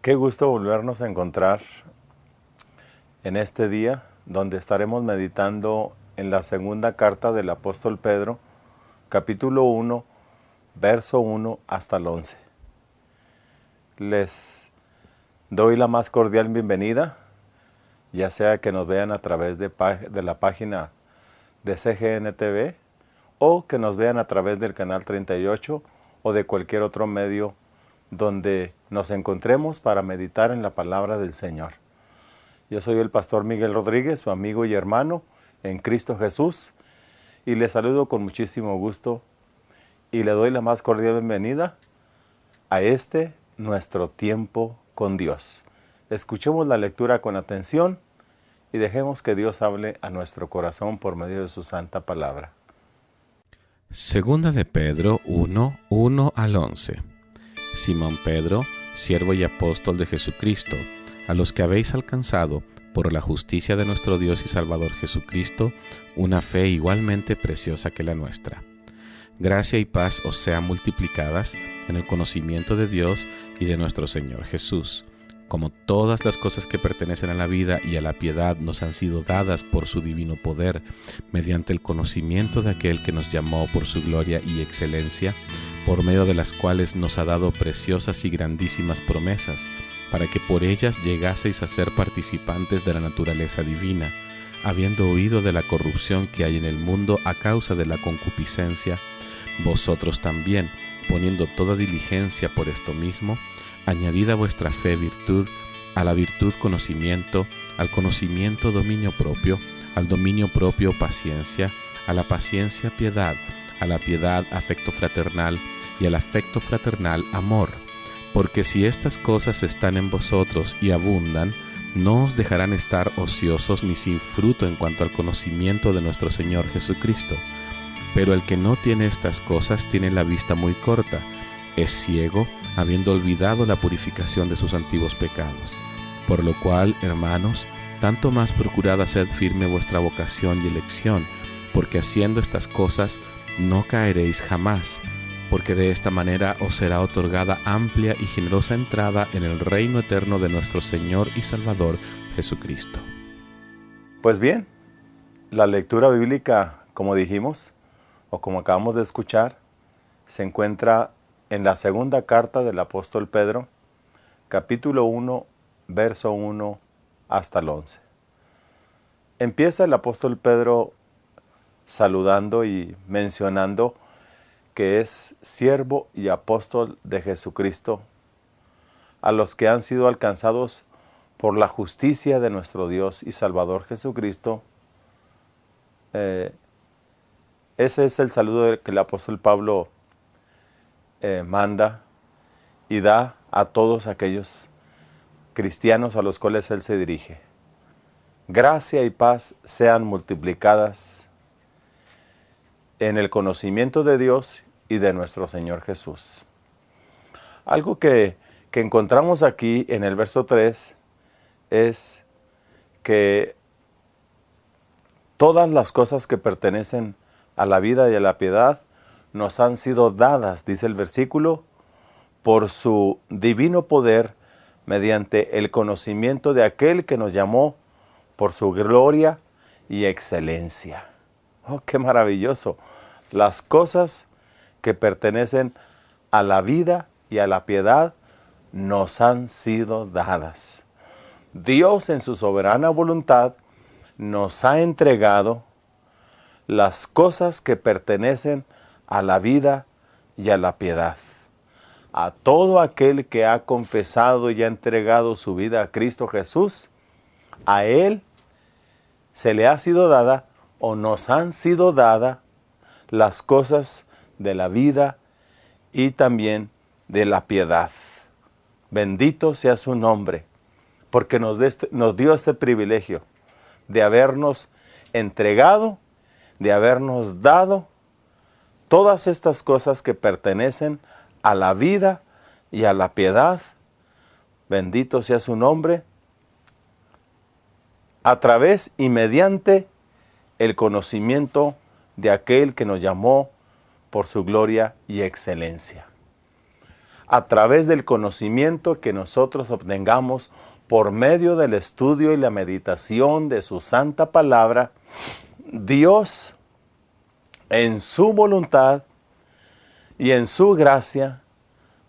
Qué gusto volvernos a encontrar en este día donde estaremos meditando en la segunda carta del apóstol Pedro, capítulo 1, verso 1 hasta el 11. Les doy la más cordial bienvenida, ya sea que nos vean a través de la página de CGN TV o que nos vean a través del canal 38 o de cualquier otro medio donde nos encontremos para meditar en la palabra del Señor. Yo soy el pastor Miguel Rodríguez, su amigo y hermano en Cristo Jesús, y le saludo con muchísimo gusto y le doy la más cordial bienvenida a este nuestro tiempo con Dios. Escuchemos la lectura con atención y dejemos que Dios hable a nuestro corazón por medio de su santa palabra. Segunda de Pedro 1, 1 al 11. Simón Pedro, siervo y apóstol de Jesucristo, a los que habéis alcanzado, por la justicia de nuestro Dios y Salvador Jesucristo, una fe igualmente preciosa que la nuestra. Gracia y paz os sean multiplicadas en el conocimiento de Dios y de nuestro Señor Jesús, como todas las cosas que pertenecen a la vida y a la piedad nos han sido dadas por su divino poder, mediante el conocimiento de aquel que nos llamó por su gloria y excelencia, por medio de las cuales nos ha dado preciosas y grandísimas promesas, para que por ellas llegaseis a ser participantes de la naturaleza divina, habiendo huido de la corrupción que hay en el mundo a causa de la concupiscencia, vosotros también, poniendo toda diligencia por esto mismo, añadid a vuestra fe virtud, a la virtud conocimiento, al conocimiento dominio propio, al dominio propio paciencia, a la paciencia piedad, a la piedad afecto fraternal y al afecto fraternal amor. Porque si estas cosas están en vosotros y abundan, no os dejarán estar ociosos ni sin fruto en cuanto al conocimiento de nuestro Señor Jesucristo. Pero el que no tiene estas cosas tiene la vista muy corta, es ciego, habiendo olvidado la purificación de sus antiguos pecados. Por lo cual, hermanos, tanto más procurad hacer firme vuestra vocación y elección, porque haciendo estas cosas no caeréis jamás, porque de esta manera os será otorgada amplia y generosa entrada en el reino eterno de nuestro Señor y Salvador Jesucristo. Pues bien, la lectura bíblica, como dijimos, o como acabamos de escuchar, se encuentra en la segunda carta del apóstol Pedro, capítulo 1, verso 1 hasta el 11. Empieza el apóstol Pedro saludando y mencionando que es siervo y apóstol de Jesucristo, a los que han sido alcanzados por la justicia de nuestro Dios y Salvador Jesucristo. Ese es el saludo que el apóstol Pablo manda y da a todos aquellos cristianos a los cuales él se dirige. Gracia y paz sean multiplicadas en el conocimiento de Dios y de nuestro Señor Jesús. Algo que encontramos aquí en el verso 3 es que todas las cosas que pertenecen a la vida y a la piedad nos han sido dadas, dice el versículo, por su divino poder, mediante el conocimiento de aquel que nos llamó por su gloria y excelencia. ¡Oh, qué maravilloso! Las cosas que pertenecen a la vida y a la piedad nos han sido dadas. Dios en su soberana voluntad nos ha entregado las cosas que pertenecen a la vida y a la piedad. A todo aquel que ha confesado y ha entregado su vida a Cristo Jesús, a Él se le ha sido dada o nos han sido dadas las cosas de la vida y también de la piedad. Bendito sea su nombre, porque nos dio este privilegio de habernos entregado, de habernos dado todas estas cosas que pertenecen a la vida y a la piedad. Bendito sea su nombre, a través y mediante el conocimiento de aquel que nos llamó por su gloria y excelencia. a través del conocimiento que nosotros obtengamos por medio del estudio y la meditación de su santa palabra. Dios, en su voluntad y en su gracia,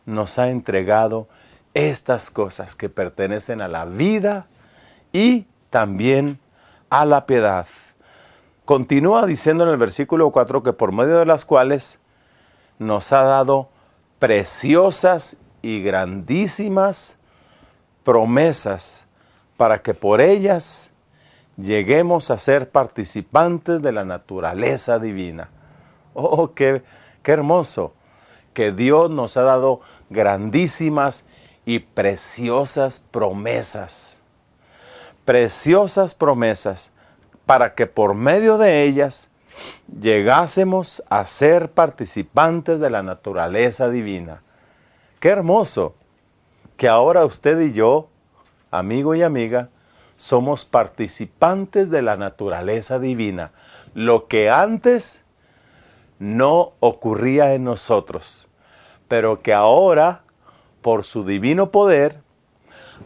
nos ha entregado estas cosas que pertenecen a la vida y también a la piedad. Continúa diciendo en el versículo 4 que por medio de las cuales nos ha dado preciosas y grandísimas promesas para que por ellas lleguemos a ser participantes de la naturaleza divina. Oh, qué hermoso, que Dios nos ha dado grandísimas y preciosas promesas. Preciosas promesas para que por medio de ellas llegásemos a ser participantes de la naturaleza divina. Qué hermoso que ahora usted y yo, amigo y amiga, somos participantes de la naturaleza divina. Lo que antes no ocurría en nosotros, pero que ahora, por su divino poder,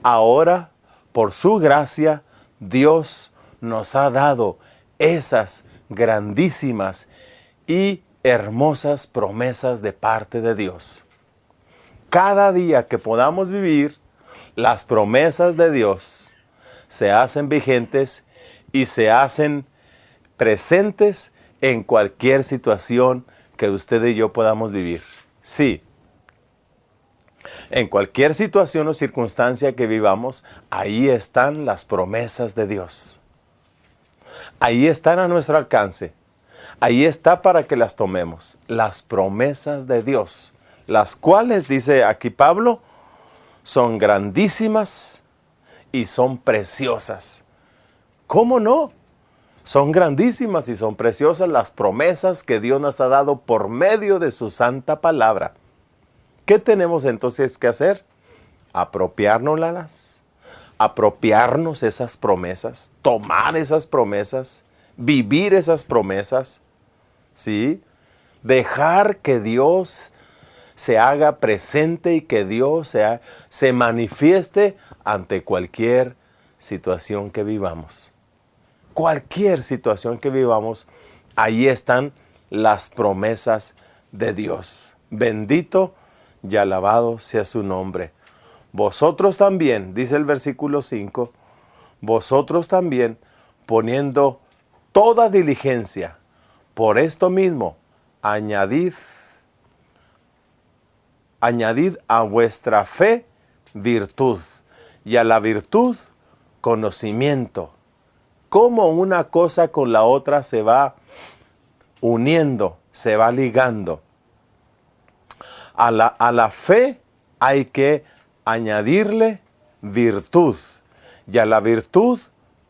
ahora, por su gracia, Dios nos ha dado esas grandísimas y hermosas promesas de parte de Dios. Cada día que podamos vivir, las promesas de Dios se hacen vigentes y se hacen presentes en cualquier situación que usted y yo podamos vivir. Sí, en cualquier situación o circunstancia que vivamos, ahí están las promesas de Dios. Ahí están a nuestro alcance. Ahí está para que las tomemos. Las promesas de Dios, las cuales, dice aquí Pablo, son grandísimas y son preciosas. ¿Cómo no? Son grandísimas y son preciosas las promesas que Dios nos ha dado por medio de su santa palabra. ¿Qué tenemos entonces que hacer? Apropiárnoslas, apropiarnos esas promesas, tomar esas promesas, vivir esas promesas, ¿sí? Dejar que Dios se haga presente y que Dios se manifieste ante cualquier situación que vivamos. Cualquier situación que vivamos, ahí están las promesas de Dios. Bendito y alabado sea su nombre. Vosotros también, dice el versículo 5, vosotros también, poniendo toda diligencia, por esto mismo, añadid a vuestra fe virtud, y a la virtud conocimiento. Cómo una cosa con la otra se va uniendo, se va ligando. A la fe hay que añadirle virtud, y a la virtud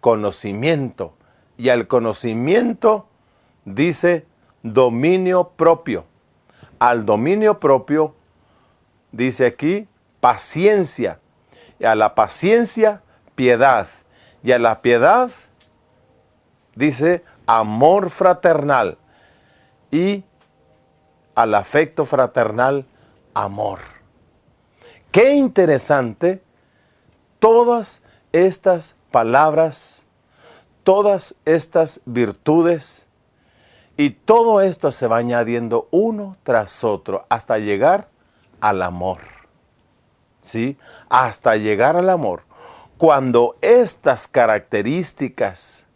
conocimiento, y al conocimiento dice dominio propio. Al dominio propio dice aquí paciencia, y a la paciencia piedad, y a la piedad dice amor fraternal, y al afecto fraternal amor. Qué interesante, todas estas palabras, todas estas virtudes, y todo esto se va añadiendo uno tras otro hasta llegar al amor. ¿Sí? Hasta llegar al amor. Cuando estas características,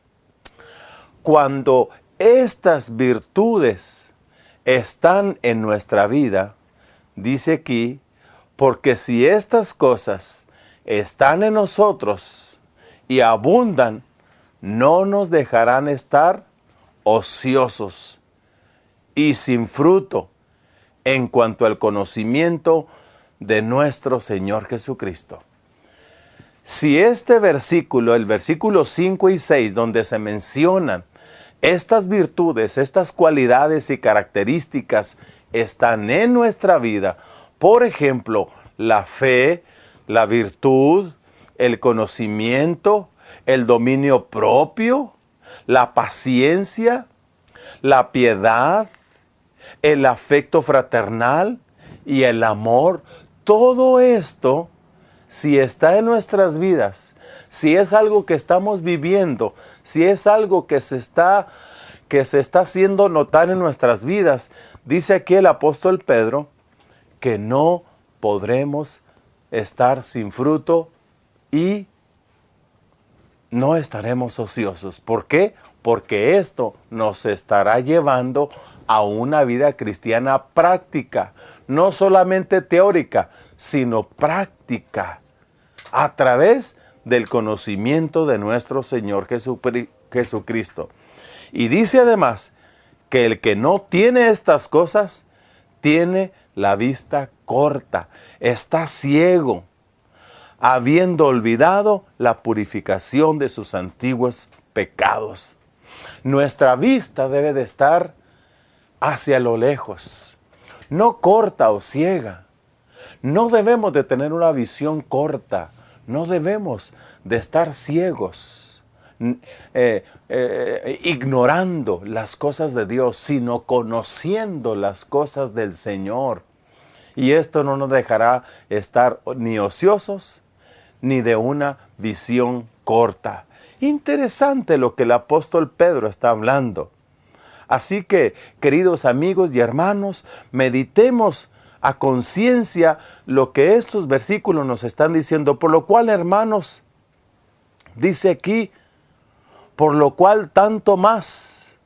cuando estas virtudes están en nuestra vida, dice aquí, porque si estas cosas están en nosotros y abundan, no nos dejarán estar ociosos y sin fruto en cuanto al conocimiento de nuestro Señor Jesucristo. Si este versículo, el versículo 5 y 6, donde se mencionan estas virtudes, estas cualidades y características están en nuestra vida, por ejemplo, la fe, la virtud, el conocimiento, el dominio propio, la paciencia, la piedad, el afecto fraternal y el amor, todo esto, si está en nuestras vidas, si es algo que estamos viviendo, si es algo que se está haciendo notar en nuestras vidas, dice aquí el apóstol Pedro que no podremos estar sin fruto y no estaremos ociosos. ¿Por qué? Porque esto nos estará llevando a una vida cristiana práctica, no solamente teórica, sino práctica, a través del conocimiento de nuestro Señor Jesucristo. Y dice además que el que no tiene estas cosas, tiene la vista corta, está ciego, habiendo olvidado la purificación de sus antiguos pecados. Nuestra vista debe de estar hacia lo lejos, no corta o ciega. No debemos de tener una visión corta, no debemos de estar ciegos, ignorando las cosas de Dios, sino conociendo las cosas del Señor. Y esto no nos dejará estar ni ociosos, ni de una visión corta. Interesante lo que el apóstol Pedro está hablando. Así que, queridos amigos y hermanos, meditemos a conciencia lo que estos versículos nos están diciendo. Por lo cual, hermanos, dice aquí, por lo cual tanto más,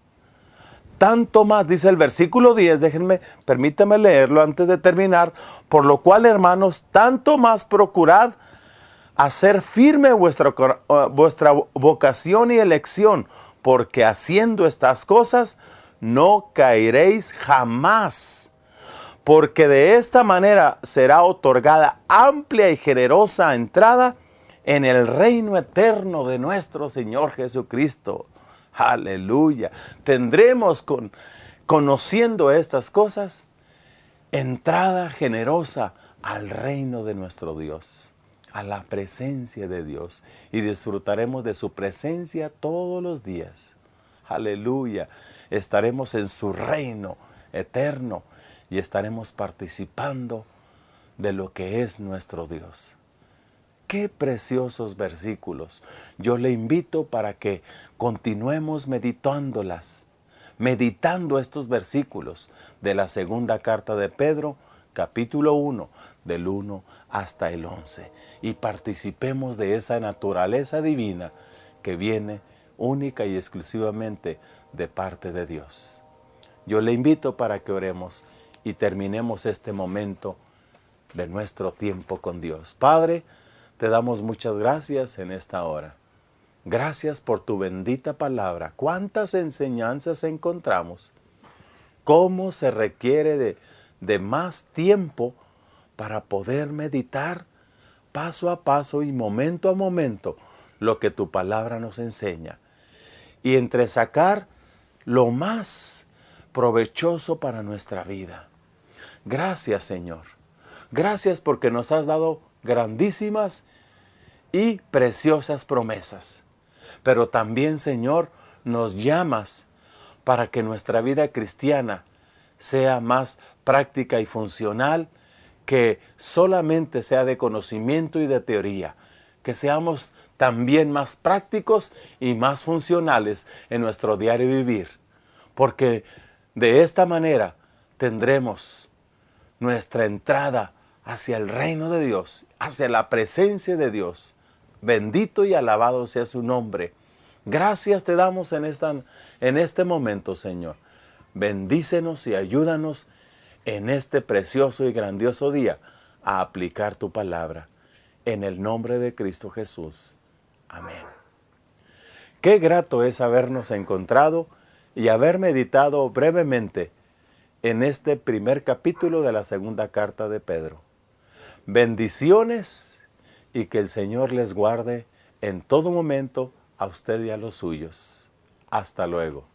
dice el versículo 10, permítame leerlo antes de terminar. Por lo cual, hermanos, tanto más procurad hacer firme vuestra vocación y elección, porque haciendo estas cosas no caeréis jamás, porque de esta manera será otorgada amplia y generosa entrada en el reino eterno de nuestro Señor Jesucristo. Aleluya. Tendremos, conociendo estas cosas, entrada generosa al reino de nuestro Dios, a la presencia de Dios, y disfrutaremos de su presencia todos los días. Aleluya. Estaremos en su reino eterno y estaremos participando de lo que es nuestro Dios. Qué preciosos versículos. Yo le invito para que continuemos meditando estos versículos de la segunda carta de Pedro, capítulo 1, del 1 hasta el 11, y participemos de esa naturaleza divina que viene única y exclusivamente de parte de Dios. Yo le invito para que oremos y terminemos este momento de nuestro tiempo con Dios. Padre, te damos muchas gracias en esta hora. Gracias por tu bendita palabra. Cuántas enseñanzas encontramos. Cómo se requiere de más tiempo para poder meditar paso a paso y momento a momento lo que tu palabra nos enseña. Y entresacar lo más provechoso para nuestra vida. Gracias, Señor. Gracias porque nos has dado grandísimas y preciosas promesas. Pero también, Señor, nos llamas para que nuestra vida cristiana sea más práctica y funcional, que solamente sea de conocimiento y de teoría, que seamos también más prácticos y más funcionales en nuestro diario vivir, porque de esta manera tendremos nuestra entrada hacia el reino de Dios, hacia la presencia de Dios. Bendito y alabado sea su nombre. Gracias te damos en este momento, Señor. Bendícenos y ayúdanos en este precioso y grandioso día a aplicar tu palabra. En el nombre de Cristo Jesús. Amén. Qué grato es habernos encontrado y haber meditado brevemente en este primer capítulo de la segunda carta de Pedro. Bendiciones y que el Señor les guarde en todo momento a usted y a los suyos. Hasta luego.